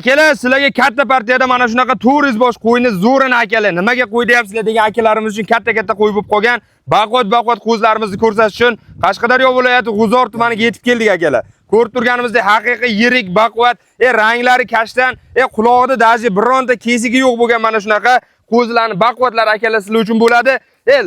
Akalar, sizlarga katta partiyada mana shunaqa 400 bosh qo'yni zo'rini akalar. Nimaga qo'y deyapsizlar degan akalarimiz uchun katta qo'y bo'lib qolgan. Baquvvat qo'zlarimizni ko'rsatish uchun Qashqadaryo viloyati G'uzor tumaniga yetib keldik akalar. Ko'rib turganimizdek haqiqiy yirik, baquvvat, ranglari kashtan, qulog'ida daji bironta kesigi yo'q bo'lgan mana shunaqa qo'zlarni baquvvatlar akalar sizlar uchun bo'ladi.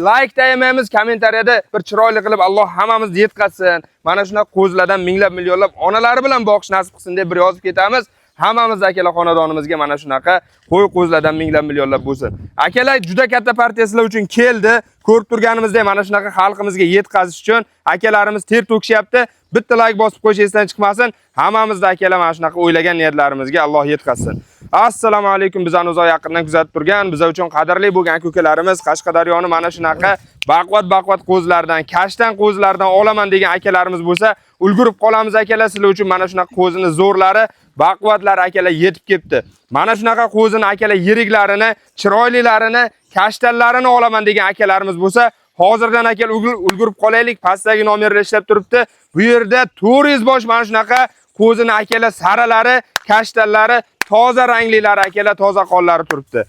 Like taymaymiz, kommentariyada bir chiroyli qilib Alloh hammamizni yetkazsin. Mana shunaqa qo'zlardan minglab millionlab onalari bilan boqish nasib qilsin deb bir yozib ketamiz. Hammamiz akalar xonadonimizga mana shunaqa qo'y qo'zlardan minglab millionlab bo'lsin. Akalar juda katta partiya sizlar uchun keldi. Ko'rib turganimizdek mana shunaqa xalqimizga yetkazish uchun akalarimiz ter to'kishyapti. Bitta like bosib qo'yishingizdan chiqmasin. Hammamizda akalar mana shunaqa o'ylagan niyatlarimizga Alloh yetkazsin. Assalomu alaykum. Bizani uzoq yaqindan kuzatib turgan, biz uchun qadrli bo'lgan ko'kalarimiz Qashqadaryoni mana shunaqa baquvvat qo'zlardan, kashtan qo'zlardan olaman degan akalarimiz bo'lsa, ulgurib qolamiz akalar. Sizlar uchun mana shunaqa qo'zini zo'rlari, baquvvatlar akalar yetib kelibdi. Mana shunaqa qo'zini akalar yiriklarini, chiroylilarini, kashtanlarini olaman degan akalarimiz bo'lsa, hozirdan akalar ulgurib qolaylik. Pastdagi nomerlar ishlab turibdi. Bu yerda 400 bosh mana shunaqa qo'zini akalar saralari, kashtanlari, toza ranglilari akalar, toza qonlari turibdi.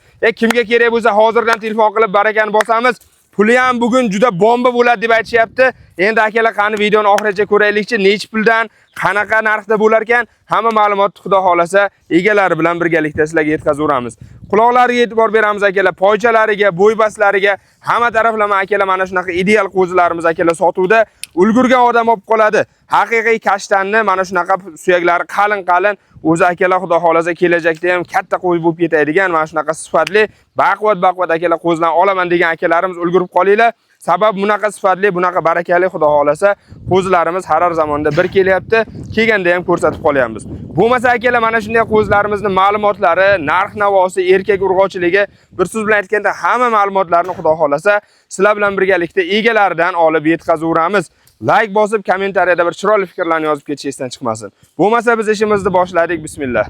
Kimga kerak bo'lsa hozirdan telefon qilib barakani bosamiz. Puli ham bugun juda bomba bo'ladi deb aytishyapti. Endi akalar qani videoni oxirigacha ko'raylikchi, nechta puldan, qanaqa narxda bo'lar ekan, hamma ma'lumotni xudo xolasa egalari bilan birgalikda sizlarga yetkazaveramiz. Quloqlariga e'tibor beramiz akalar, poychalariga, bo'ybaslariga, hamma taraflama akalar mana shunaqa ideal qo'zilarimiz akalar sotuvda. Ulgurgan odam olib qoladi. Haqiqiy kashtanni mana shunaqa suyaklari qalin, o'zi akalar xudo xolasa kelajakda ham katta qo'y bo'lib ketadigan mana shunaqa sifatli, baquvvat akalar qo'zlarni olaman degan akalarimiz ulgurib qolinglar. Sabab bunaqa sifatli, bunaqa barakali xudo xolasa qo'zlarimiz har zamonda bir kelyapti. Kelganda ham ko'rsatib qolyapmiz. Bo'lmasa akalar mana shunday qo'zlarimizning ma'lumotlari, narx-navosi, erkak urg'ochiligi, bir so'z bilan aytganda hamma ma'lumotlarni xudo xolasa sizlar bilan birgalikda egalaridan olib yetkazaveramiz. Like bosib, kommentariyada bir chiroyli fikrlarni yozib ketishingizdan chiqmasin. Bo'lmasa biz ishimizni boshladik. Bismillah.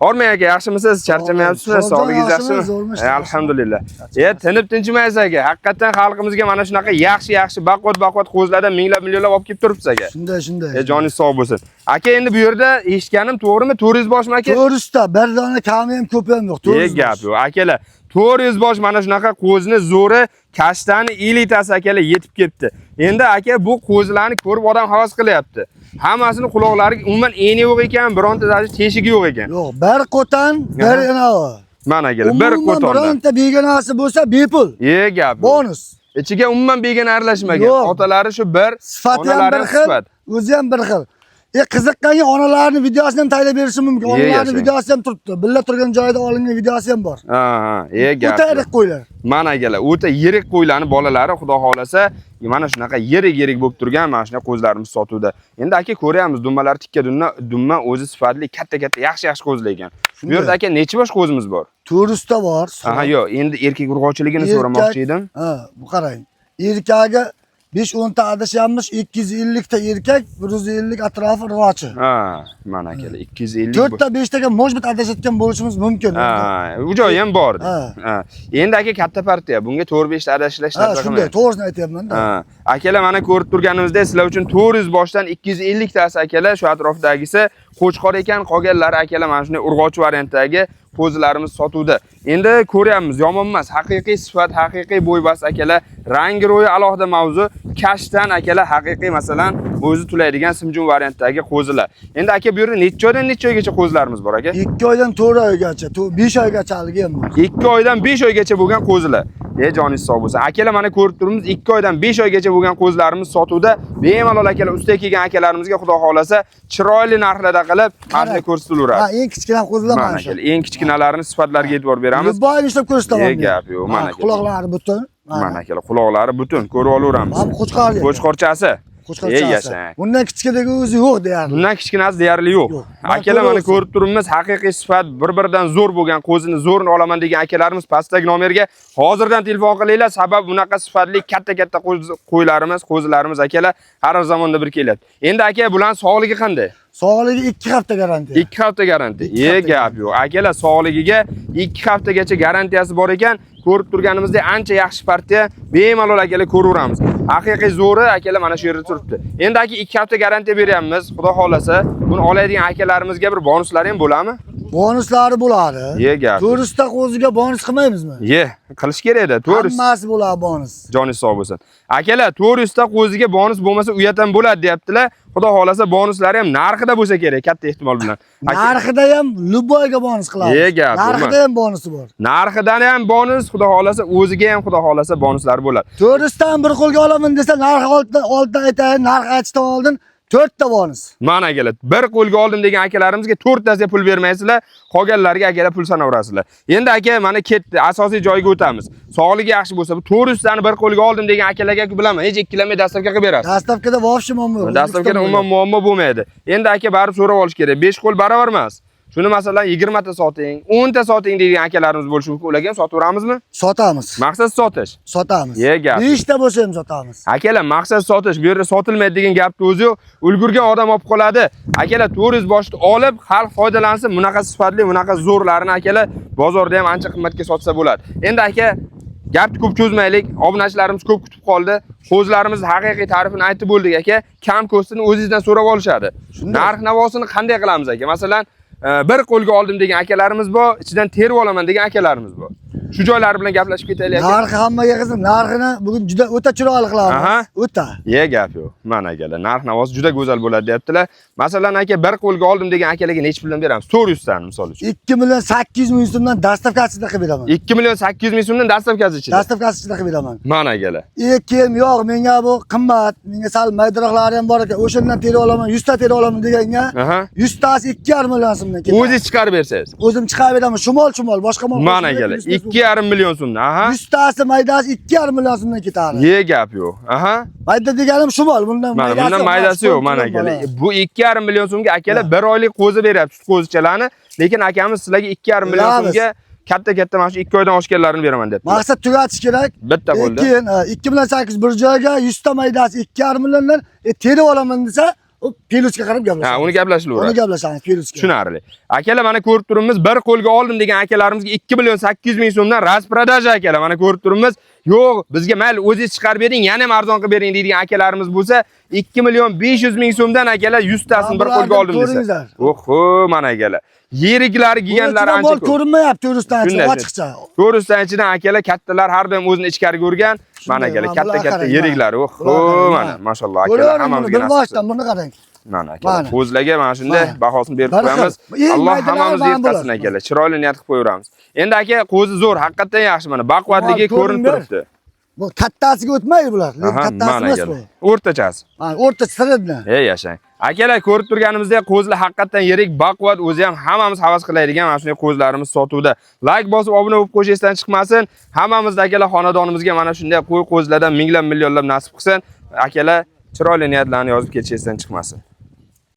Hormay aka, yaxshimisiz? Charchamayapsizmi? Sog'ligingiz yaxshimi? Alhamdulillah. Tinib tinchimaysiz aka. Haqiqatan xalqimizga mana shunaqa yaxshi baquvvat qo'zlardan minglab millionlab olib kelib turibsiz aka. Shunday. Joningiz sog' bo'lsin. Aka, endi bu yerda eshitganim to'g'rimi? 400 boshmi aka? 400 ta, bir dona kami ham ko'p ham yo'q. 400 gap yo'q. Akalar, 400 bosh mana shunaqa qo'zni zo'ri, kashtani elitasi akalar yetib kelibdi. Endi aka bu qo'zlarni ko'rib odam havas qilyapti. Hammasini quloqlari umuman eni yo'q ekan, bironta teshigi yo'q ekan. Yo'q, bir qo'tan, bir anavi. Mana akalar, bir qo'ton. Bironta begonasi bo'lsa bepul. Gap. Bonus. Ichiga umuman begona aralashmagan. Otalari shu bir, onalari bir xil, o'zi ham bir xil. Qiziqqanga onalarning videosini ham taylab berishim mumkin. Onalarning videosi ham turibdi. Billa turgan joyda olingan videosi ham bor. Gap. O'ta yirik qo'ylar. Mana akalar, o'ta yirik qo'ylarni bolalari xudo xolasa, mana shunaqa yirik bo'lib turgan mana shunaqa qo'zlarimiz sotuvda. Endi aka ko'ryapmiz, dummalar tikka dumma o'zi sifatli, katta yaxshi qo'zlar ekan. Bu yerda aka necha bosh qo'zimiz bor? 400 ta bor. Yo'q, endi erkak urg'ochiligini so'ramoqchi edim. Bu qarang. Erkagi 5-10 ta adashyapmiz, 250 ta erkak, 150 atrofi urg'ochi. Mana akalar, 250. 4 ta 5 taga mojbit adashayotgan bo'lishimiz mumkin. U joyi ham bor. Endi aka katta partiya, bunga 4-5 ta adashlash narsa shunday, to'g'risini aytyapman-da. Akalar mana ko'rib turganimizdek, sizlar uchun 400 boshdan 250 tasi akalar shu atrofdagisi qo'chqor ekan, qolganlari akalar mana shunday urg'ochi variantdagi qo'zlarimiz sotuvda. Endi ko'ryapmiz, yomon emas, haqiqiy sifat, haqiqiy bo'ybas akalar, rangi ro'yi alohida mavzu, kashtan akalar, haqiqiy masalan o'zi tulaydigan simjun variantdagi qo'zilar. Endi aka bu yerda necha oydan necha oygacha qo'zlarimiz bor aka? 2 oydan 4 oygacha, 5 oygacha haligi ham bor. 2 oydan 5 oygacha bo'lgan qo'zilar. Joningiz sog' bo'lsin. Akalar mana ko'rib turibmiz, 2 oydan 5 oygacha bo'lgan qo'zlarimiz sotuvda. Bemalol akalar, ustiga kelgan akalarimizga xudo xolasa chiroyli narxlarda qilib narxni ko'rsatilaveradi. Eng kichkina qo'zlar mana shu. Eng kichkinalarini sifatlariga e'tibor beramiz. Boy ishlab ko'rsataman. Gap yo'q, mana akalar. Quloqlari butun. Mana akalar, quloqlari butun, ko'rib olaveramiz. Qo'chqorchasi. Bundan kichkinagi o'zi yo'q deyarli. Bundan kichkinasi deyarli yo'q. Akalar mana ko'rib turibmiz, haqiqiy sifat, bir-biridan zo'r bo'lgan qo'zini zo'rini olaman degan akalarimiz pastdagi nomerga hozirdan telefon qilinglar. Sabab bunaqa sifatli katta qo'ylarimiz, qo'zilarimiz akalar har zamonda bir keladi. Endi aka bular sog'ligi qanday? Sog'ligi 2 hafta garantiya. 2 hafta garantiya. Gap yo'q. Akalar sog'ligiga 2 haftagacha garantiyasi bor ekan. Ko'rib turganimizdek ancha yaxshi partiya, bemalol akalar ko'raveramiz. Haqiqiy zo'ri akalar mana shu yerda turibdi. Endi aka 2 hafta garantiya beryapmiz. Xudo xolasa, buni oladigan akalarimizga bir bonuslari ham bo'ladimi? bonuslari bo'ladi. Ye gap. Turistda qo'ziga bonus qilmaymizmi? Ye, qilish kerak-da, to'g'ri. Hammasi bo'ladi bonus. Joningiz sog' bo'lsin. Akalar, to'g'risida qo'ziga bonus bo'lmasa, u yerdan bo'ladi deyaptilar. Xudo xolasa bonuslari ham narxida bo'lsa kerak, katta ehtimol bilan. Narxida ham luboyga bonus qilamiz. Ye gap. Narxida ham bonusi bor. Narxidan ham bonus, xudo xolasa o'ziga ham xudo xolasa bonuslar bo'ladi. Turistdan bir qo'lga olaman desa, narx oldin aytayin, narx aytishdan oldin 4 ta bonus. Mana akalar, bir qo'lga oldim degan akalarimizga 4 tasiga pul bermaysizlar, qolganlarga akalar pul sanaverasizlar. Endi aka, mana ketdi, asosiy joyga o'tamiz. Sog'ligi yaxshi bo'lsa, bu to'ristani bir qo'lga oldim degan akalarga bilaman, hech ikkilamay dastavka qilib berasiz. Dastavkada vobshe muammo. Dastavkada umuman muammo bo'lmaydi. Endi aka barib so'rab olish kerak. 5 qo'l barobar emas. Shuni masalan 20 ta soting, 10 ta soting degan akalarimiz bo'lishi mumkin. Ularga ham sotaveramizmi? Sotamiz. Maqsad sotish. Sotamiz. Ye gap. 5 ta bo'lsa ham sotamiz. Akalar, maqsad sotish, bu yerda sotilmaydi degan gapni o'zi yo'q. Ulgurgan odam olib qoladi. Akalar, 400 boshni olib, xalq foydalansin, bunaqa sifatli, bunaqa zo'rlarini akalar bozorda ham ancha qimmatga sotsa bo'ladi. Endi aka, gapni ko'p cho'zmaylik. Obunachilarimiz ko'p kutib qoldi. Qo'zlarimiz haqiqiy ta'rifini aytib bo'ldik aka. Kam ko'stini o'zingizdan so'rab olishadi. Narx-navosini qanday qilamiz aka? Masalan, bir qo'lga oldim degan akalarimiz bor, ichidan terib olaman degan akalarimiz bor. Shu joylar bilan gaplashib ketaylik aka. Narxi hammaga qizim, narxini bugun juda o'ta chiroyli qilamiz. O'ta. Ye gap yo'q. Mana akalar, narx-navoz juda go'zal bo'ladi deyaptilar. Masalan aka, bir qo'lga oldim degan akalarga nechta puldan beramiz? 400 tani misol uchun. 2 million 800 ming so'mdan dastavkasida qilib beraman. 2 million 800 ming so'mdan dastavkasi ichida. Dastavkasi ichida qilib beraman. Mana akalar. Ekim yo'q, menga bu qimmat, menga sal maydaroqlari ham bor ekan. O'shandan terib olaman, 100 ta terib olaman deganga, 100 tasi 2,5 million so'mdan ketadi. O'zingiz chiqarib bersangiz. O'zim chiqarib beraman, shumol, boshqa mol. Mana akalar, 2,5 million so'mdan. 100 tasi maydasi 2,5 million so'mdan ketadi. Ye gap yo'q. Mayda deganim shumol, bundan maydasi. Bundan maydasi yo'q, mana akalar. Bu 2,5 million so'mga akalar 1 oylik qo'zi beryapti, sut qo'zichalarni. Lekin akamiz sizlarga 2,5 million so'mga katta mana shu 2 oydan oshganlarini beraman debdi. Maqsad tugatish kerak. Bitta bo'ldi. Lekin 2 million 800 bir joyga 100 ta maydasi 2,5 milliondan terib olaman desa, u peluchka qarab gaplashamiz. Ha, uni gaplashiladi. Uni gaplashamiz peluchka. Tushunarli. Akalar, mana ko'rib turibmiz, bir qo'lga oldim degan akalarimizga 2 million 800 ming so'mdan rasprodaja akalar. Mana ko'rib turibmiz. Yo'q, bizga mayli o'zingiz chiqarib bering, yana ham arzon qilib bering deydigan akalarimiz bo'lsa, 2 million 500 ming so'mdan akalar 100 tasini bir qo'lga oldim desa. Oho, mana akalar. Yeriklari, giganlari ancha ko'p. Ko'rinmayapti turistdan ochiqcha. Turistdan ichidan akalar kattalar har doim o'zini ichkariga urgan. Mana akalar, katta yeriklari. Oho, mana, mashalloh akalar, hammamizga nasib. Buni qarang. Mana akalar, qo'zlarga mana shunday bahosini berib qo'yamiz. Alloh hammamizga yetkazsin akalar. Chiroyli niyat qilib qo'yaveramiz. Endi aka, qo'zi zo'r, haqiqatan yaxshi mana. Baquvvatligi ko'rinib turibdi. Bu kattasiga o'tmaydi bular. Kattasi emas bu. O'rtachasi. Ha, o'rtacha sirada. Ey yashang. Akalar, ko'rib turganimizdek qo'zlar haqiqatan yirik, baquvvat, o'zi ham hammamiz havas qilaydigan mana shunday qo'zlarimiz sotuvda. Like bosib, obuna bo'lib qo'yishingizdan chiqmasin. Hammamizda akalar xonadonimizga mana shunday qo'y qo'zlardan minglab millionlab nasib qilsin. Akalar, chiroyli niyatlarni yozib ketishingizdan chiqmasin.